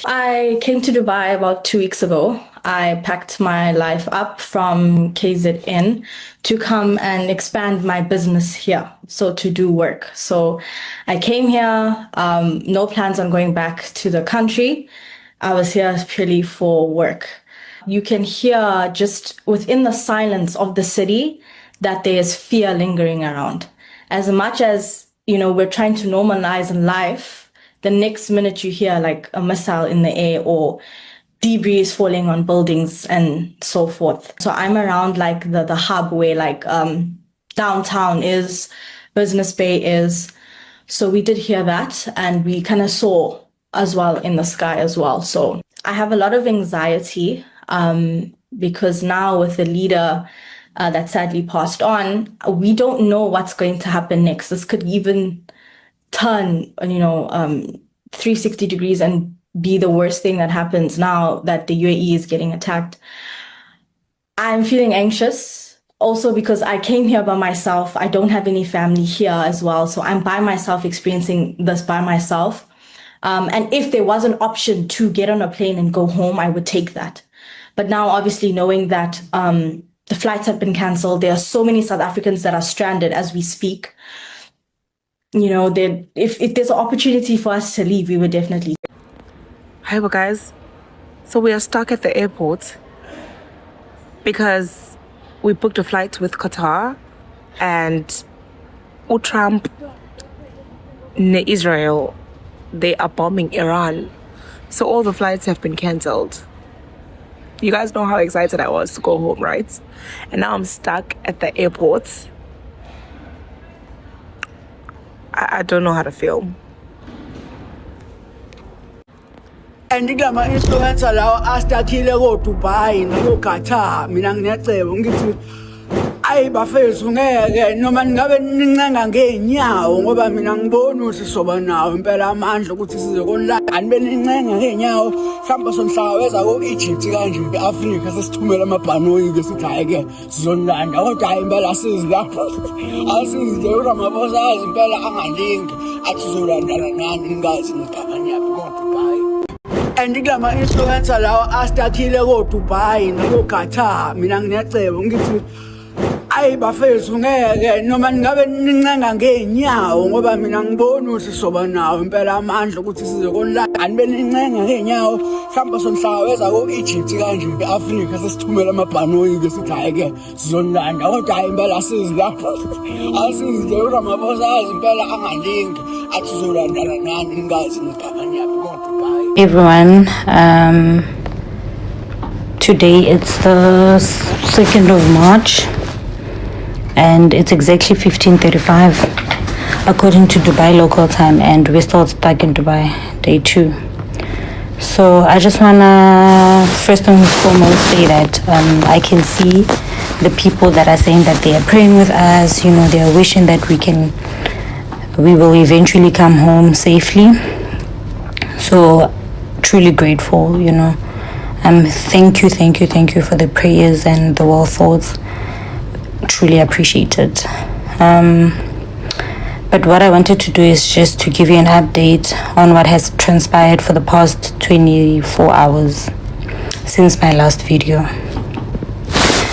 I came to Dubai about 2 weeks ago. I packed my life up from KZN to come and expand my business here, so to do work. So I came here, no plans on going back to the country. I was here purely for work. You can hear just within the silence of the city that there's fear lingering around. As much as, we're trying to normalize life, the next minute you hear like a missile in the air or debris is falling on buildings and so forth. So I'm around like the hub where like downtown is, Business Bay is. So we did hear that and we kind of saw as well in the sky as well. So I have a lot of anxiety because now with the leader that sadly passed on, we don't know what's going to happen next. This could even turn, 360 degrees and be the worst thing that happens now that the UAE is getting attacked. I'm feeling anxious also because I came here by myself. I don't have any family here as well. So I'm by myself experiencing this by myself. And if there was an option to get on a plane and go home, I would take that. But now obviously knowing that the flights have been cancelled, there are so many South Africans that are stranded as we speak. If there's an opportunity for us to leave, we would definitely. Hi guys, so we are stuck at the airport because we booked a flight with Qatar and Trump Israel, they are bombing Iran, so all the flights have been cancelled. You guys know how excited I was to go home, right? And now I'm stuck at the airport. I don't know how to feel. Andikama influencer lawo astathile ko Dubai no Qatar mina nginecebo ngithi ayi bafethu ngeke noma ningabe nincenga ngeenyawo ngoba mina ngibona ukuthi soba nawo impela amandla ukuthi sizokona anibe nincenga ngeenyawo mhlawumbe somhlaweza ko Egypt kanje eAfrika sesithumela amabhanoyi ke sithi hayi ke sizolanda kodwa hayi impela sizi lapho asizi uRamaphosa azi impela angalingi athi sizolandana nani ningazi niphakanye yaphi ko Dubai. Andikama influencer lawo astathile ko Dubai no Qatar mina nginecebo ngithi ayi bafethu ngeke noma ningabe nincenga ngeenyawo ngoba mina ngibona ukuthi soba nawo impela amandla ukuthi sizokona anibe nincenga ngeenyawo mhlawumbe somhlaweza ko Egypt kanje eAfrika sesithumela amabhanoyi ke sithi hayi ke sizolanda kodwa hayi impela sizi lapho asizi uRamaphosa azi impela angalingi athi sizolandana nani ningazi niphakanye yaphi ko Dubai. Everyone, today it's the 2nd of March and it's exactly 15:35 according to Dubai local time, and we're still stuck in Dubai, day 2. So I just wanna first and foremost say that I can see the people that are saying that they are praying with us, they are wishing that we will eventually come home safely. So truly grateful, thank you for the prayers and the well thoughts. Truly appreciated. But what I wanted to do is just to give you an update on what has transpired for the past 24 hours since my last video.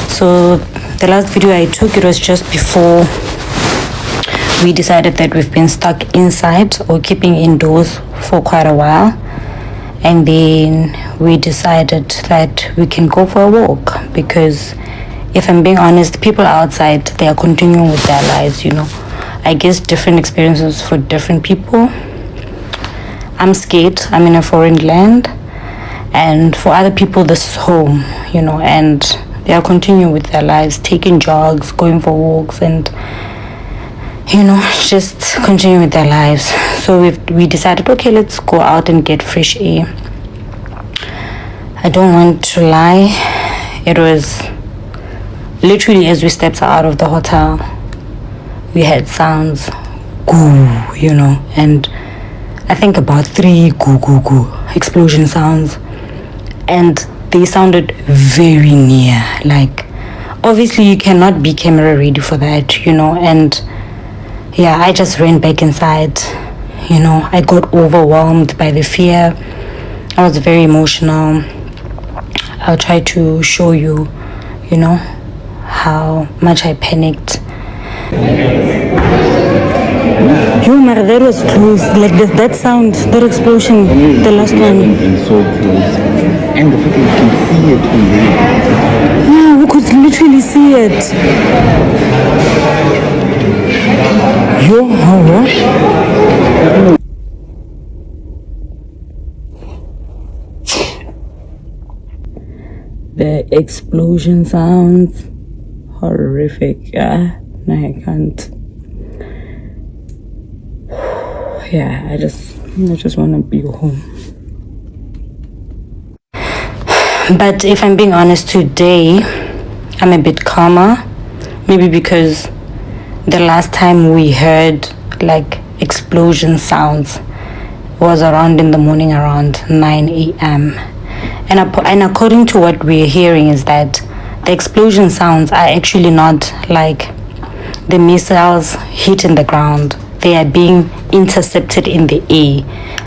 So the last video I took, it was just before we decided that we've been stuck inside or keeping indoors for quite a while, and then we decided that we can go for a walk because if I'm being honest, people outside, they are continuing with their lives, I guess different experiences for different people. I'm scared, I'm in a foreign land, and for other people this is home, and they are continuing with their lives, taking jogs, going for walks, and just continue with their lives. So we decided, okay, let's go out and get fresh air. I don't want to lie, it was literally as we stepped out of the hotel, we had sounds, goo, and I think about 3 goo explosion sounds, and they sounded very near. Like, obviously you cannot be camera ready for that, and yeah, I just ran back inside. I got overwhelmed by the fear. I was very emotional. I'll try to show you, you know, how much I panicked. Yo, Mara, that was close. Like that sound, that explosion, the last one. And so close. And the fact that you can see it from there. Yeah, we could literally see it. Yo, how? The explosion sounds horrific. No, I can't. Yeah, I just want to be home. But if I'm being honest, today I'm a bit calmer. Maybe because the last time we heard like explosion sounds was around in the morning, around 9 a.m. And according to what we're hearing is that the explosion sounds are actually not like the missiles hitting the ground. They are being intercepted in the air.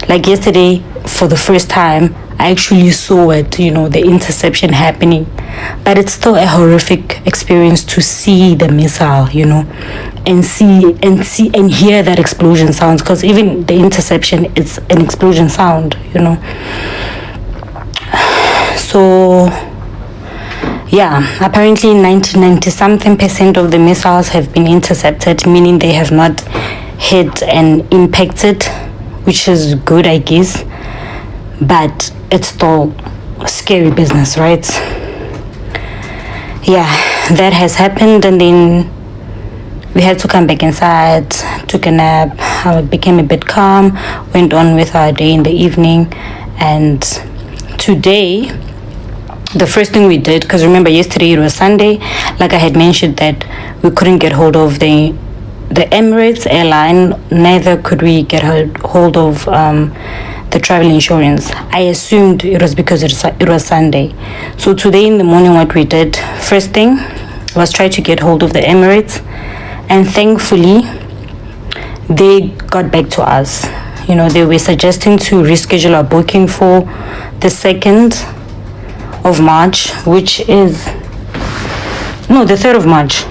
Like yesterday, for the first time, I actually saw it, you know, the interception happening. But it's still a horrific experience to see the missile, you know, and hear that explosion sounds, because even the interception is an explosion sound, you know. So yeah, apparently 90 something percent of the missiles have been intercepted, meaning they have not hit and impacted, which is good, I guess. But it's still scary business, right? Yeah, that has happened, and then we had to come back inside, took a nap. I became a bit calm, went on with our day in the evening. And today, the first thing we did, because remember yesterday it was Sunday, like I had mentioned that we couldn't get hold of the Emirates airline, neither could we get hold of the travel insurance. I assumed it was because it was Sunday. So today in the morning, what we did, first thing was try to get hold of the Emirates, and thankfully they got back to us. You know, they were suggesting to reschedule our booking for the 2nd of March, which is the 3rd of March.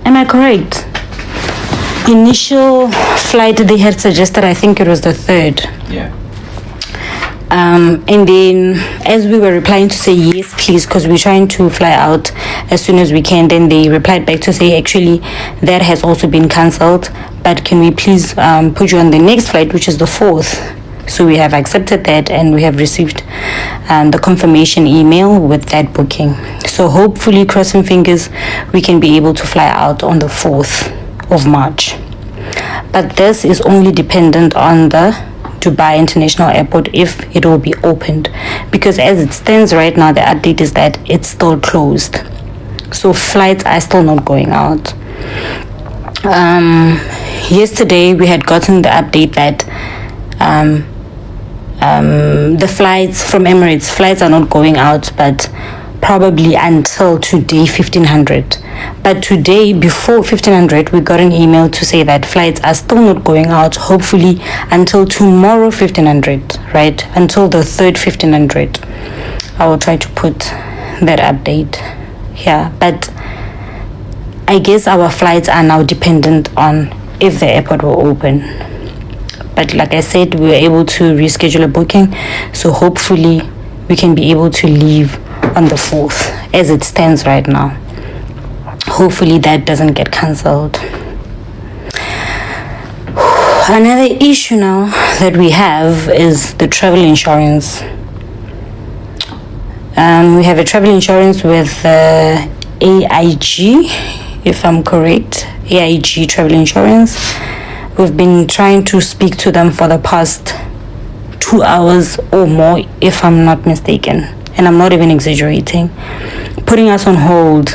Am I correct? Initial flight they had suggested, I think it was the 3rd. Yeah. And then as we were replying to say yes please, because we're trying to fly out as soon as we can, then they replied back to say actually that has also been cancelled, but can we please put you on the next flight, which is the 4th. So we have accepted that, and we have received the confirmation email with that booking. So hopefully, crossing fingers, we can be able to fly out on the 4th of March. But this is only dependent on the Dubai International Airport, if it will be opened, because as it stands right now, the update is that it's still closed, so flights are still not going out. Yesterday we had gotten the update that the flights from Emirates flights are not going out, but probably until today 1500. But today before 1500 we got an email to say that flights are still not going out, hopefully until tomorrow 1500, right, until the 3rd 1500. I will try to put that update here, but I guess our flights are now dependent on if the airport will open. But like I said, we were able to reschedule a booking, so hopefully we can be able to leave on the 4th as it stands right now. Hopefully that doesn't get cancelled. Another issue now that we have is the travel insurance. We have a travel insurance with AIG, if I'm correct, AIG travel insurance. We've been trying to speak to them for the past 2 hours or more, if I'm not mistaken, and I'm not even exaggerating. Putting us on hold,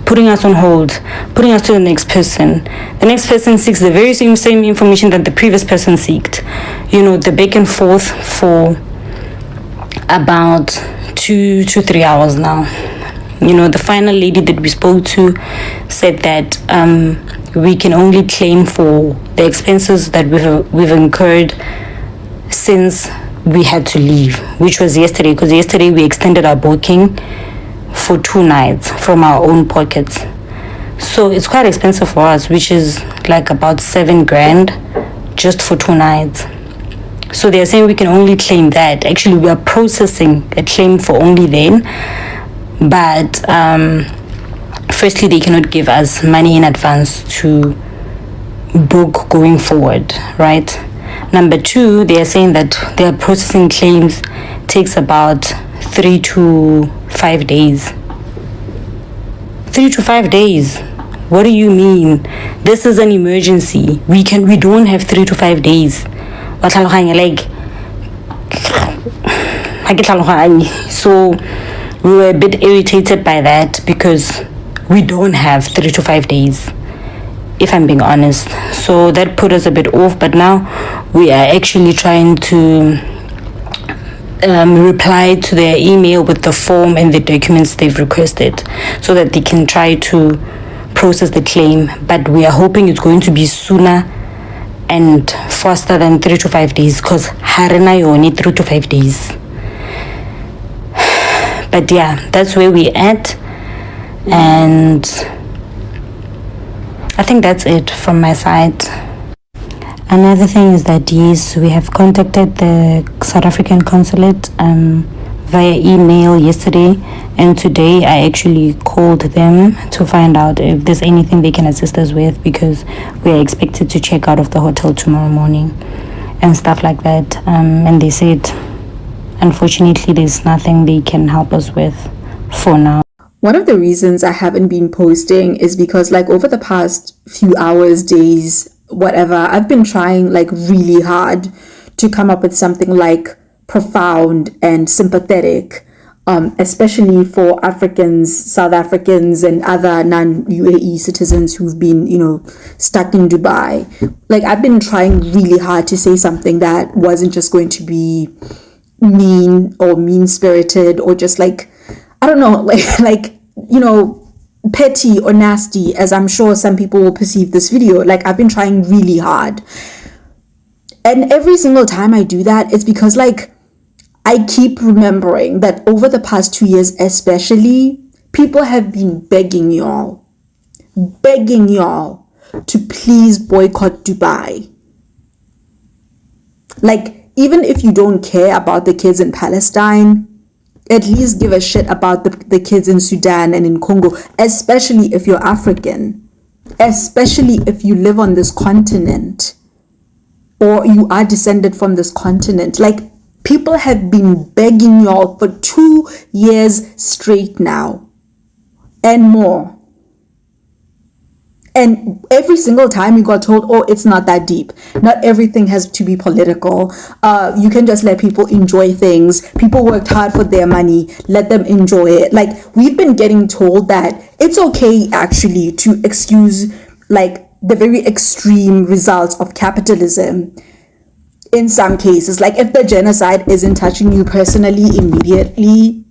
putting us to the next person. The next person seeks the very same information that the previous person seeked. You know, the back and forth for about 2 to 3 hours now. You know, the final lady that we spoke to said that we can only claim for the expenses that we've incurred since we had to leave, which was yesterday, because yesterday we extended our booking for 2 nights from our own pockets. So it's quite expensive for us, which is like about 7 grand just for 2 nights. So they're saying we can only claim that. Actually, we are processing a claim for only then. But firstly, they cannot give us money in advance to book going forward, right? Number 2, they are saying that their processing claims takes about 3 to 5 days. 3 to 5 days. What do you mean? This is an emergency. We don't have 3 to 5 days. So we were a bit irritated by that because we don't have 3 to 5 days, if I'm being honest. So that put us a bit off, but now we are actually trying to reply to their email with the form and the documents they've requested so that they can try to process the claim. But we are hoping it's going to be sooner and faster than 3 to 5 days, because harena yoni 3 to 5 days. But yeah, that's where we're at, and I think that's it from my side. Another thing is that yes, we have contacted the South African consulate via email yesterday, and today I actually called them to find out if there's anything they can assist us with, because we are expected to check out of the hotel tomorrow morning and stuff like that. And they said unfortunately there's nothing they can help us with for now. One of the reasons I haven't been posting is because like over the past few hours, days, whatever, I've been trying like really hard to come up with something like profound and sympathetic, especially for Africans, South Africans and other non-UAE citizens who've been, stuck in Dubai. Like I've been trying really hard to say something that wasn't just going to be mean or mean-spirited or just like, I don't know, petty or nasty, as I'm sure some people will perceive this video. Like I've been trying really hard. And every single time I do that, it's because like I keep remembering that over the past 2 years especially, people have been begging y'all to please boycott Dubai. Like, even if you don't care about the kids in Palestine, at least give a shit about the kids in Sudan and in Congo, especially if you're African, especially if you live on this continent or you are descended from this continent. Like, people have been begging y'all for 2 years straight now and more. And every single time you got told, oh, it's not that deep. Not everything has to be political. You can just let people enjoy things. People worked hard for their money. Let them enjoy it. Like, we've been getting told that it's okay actually to excuse like the very extreme results of capitalism in some cases. Like if the genocide isn't touching you personally immediately,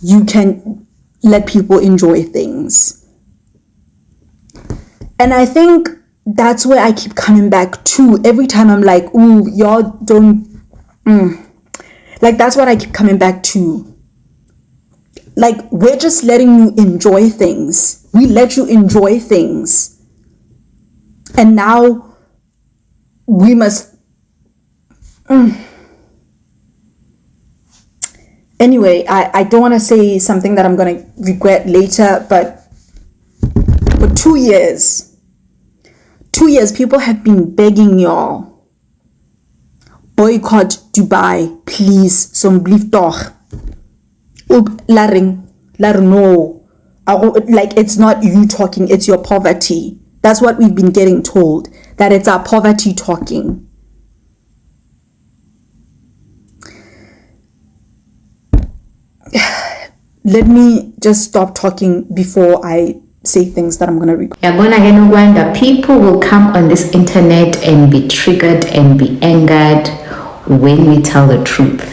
you can let people enjoy things. And I think that's where I keep coming back to every time I'm like, ooh, y'all don't, like that's what I keep coming back to. Like, we're just letting you enjoy things. We let you enjoy things. And now we must, Anyway, I don't want to say something that I'm going to regret later, but for 2 years, 2 years, people have been begging y'all, boycott Dubai, please. Some blief toch. Laring no. Like, it's not you talking, it's your poverty. That's what we've been getting told, that it's our poverty talking. Let me just stop talking before I say things that I'm going to regret. People will come on this internet and be triggered and be angered when we tell the truth.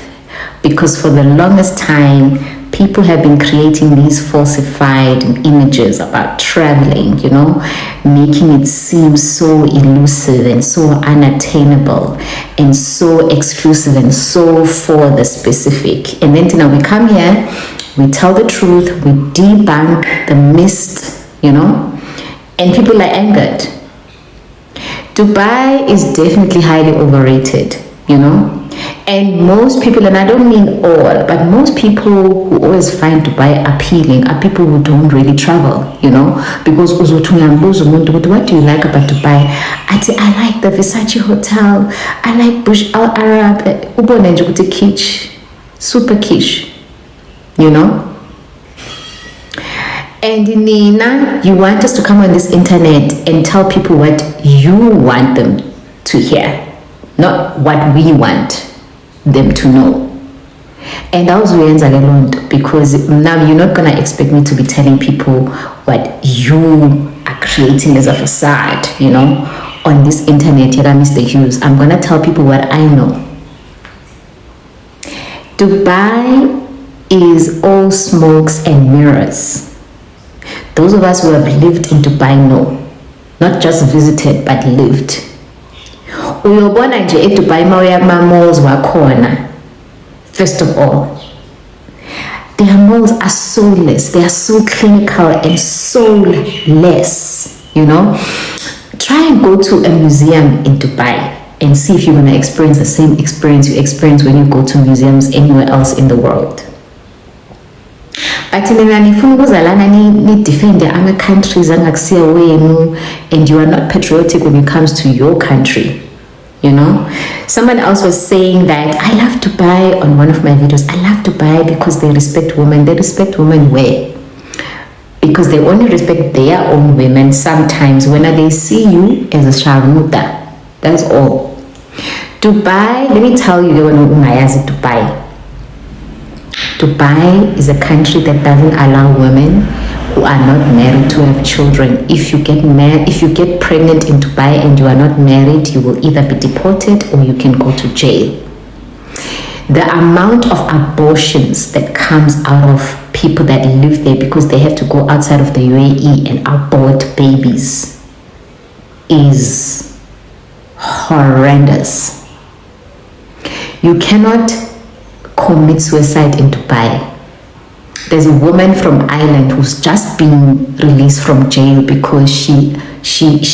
Because for the longest time, people have been creating these falsified images about traveling, you know, making it seem so elusive and so unattainable and so exclusive and so for the specific. And then we come here, we tell the truth, we debunk the mist, you know, and people are angered. Dubai is definitely highly overrated, you know. And most people, and I don't mean all, but most people who always find Dubai appealing are people who don't really travel, you know, because what do you like about Dubai? I like the Versace Hotel, I like Burj Al Arab, kitsch, super kitsch, you know. And Nina, you want us to come on this internet and tell people what you want them to hear, not what we want them to know. And I was alone because now you're not gonna expect me to be telling people what you are creating as a facade, you know, on this internet. Here, Mr. Hughes, I'm gonna tell people what I know. Dubai is all smokes and mirrors. Those of us who have lived in Dubai know, not just visited but lived. Uyobona nje eDubai mawuya malls wakhona. First of all, their malls are soulless. They are so clinical and soulless, you know. Try and go to a museum in Dubai and see if you're going to experience the same experience you experience when you go to museums anywhere else in the world. But ni defend other countries and you are not patriotic when it comes to your country. You know, someone else was saying that I love Dubai on one of my videos. I love Dubai because they respect women. They respect women where? Because they only respect their own women sometimes when they see you as a sharmuta. That's all. Dubai, let me tell you, Dubai. Dubai is a country that doesn't allow women who are not married to have children. If you get pregnant in Dubai and you are not married, you will either be deported or you can go to jail. The amount of abortions that comes out of people that live there because they have to go outside of the UAE and abort babies is horrendous. You cannot commit suicide in Dubai. There's a woman from Ireland who's just been released from jail because she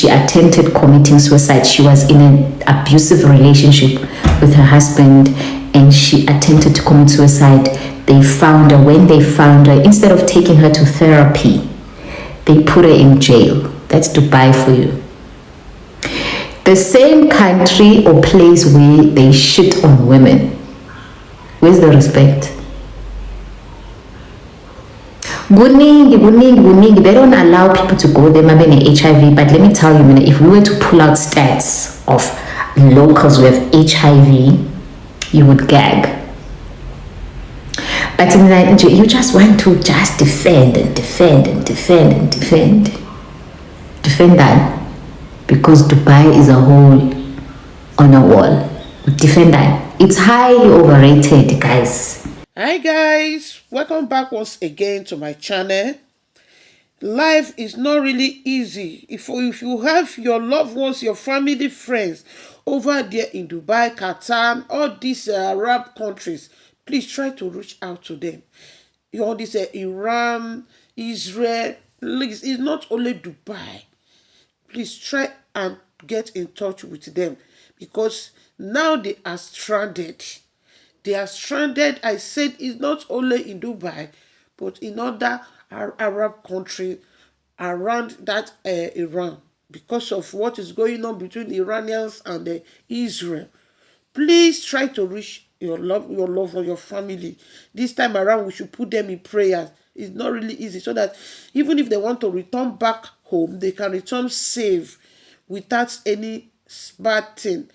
attempted committing suicide. She was in an abusive relationship with her husband and she attempted to commit suicide. They found her. When they found her, instead of taking her to therapy, they put her in jail. That's Dubai for you. The same country or place where they shit on women. Where's the respect? Guningi. They don't allow people to go there, maybe HIV. But let me tell you, if we were to pull out stats of locals who have HIV, you would gag. But in Nigeria, you just want to just defend that because Dubai is a hole on a wall. Defend that. It's highly overrated, guys. Hi guys, welcome back once again to my channel. Life is not really easy if you have your loved ones, your family, friends over there in Dubai, Qatar, all these Arab countries. Please try to reach out to them. All this Iran, Israel, please, it's not only Dubai. Please try and get in touch with them because now they are stranded. They are stranded, I said, it's not only in Dubai, but in other Arab countries around that Iran because of what is going on between the Iranians and Israel. Please try to reach your love or your family. This time around, we should put them in prayer. It's not really easy so that even if they want to return back home, they can return safe without any bad thing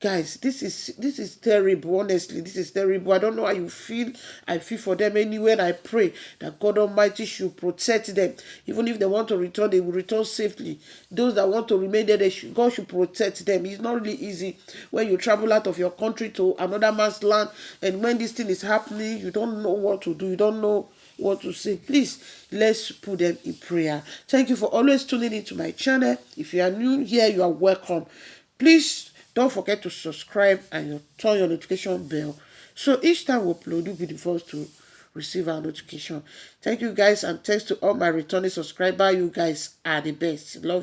Guys, this is terrible. Honestly, this is terrible. I don't know how you feel. I feel for them anyway, and I pray that God Almighty should protect them. Even if they want to return, they will return safely. Those that want to remain there, God should protect them. It's not really easy when you travel out of your country to another man's land, and when this thing is happening, you don't know what to do. You don't know what to say. Please, let's put them in prayer. Thank you for always tuning into my channel. If you are new here, you are welcome. Please don't forget to subscribe and turn your notification bell, so each time we upload, you'll be the first to receive our notification. Thank you guys, and thanks to all my returning subscribers. You guys are the best. Love.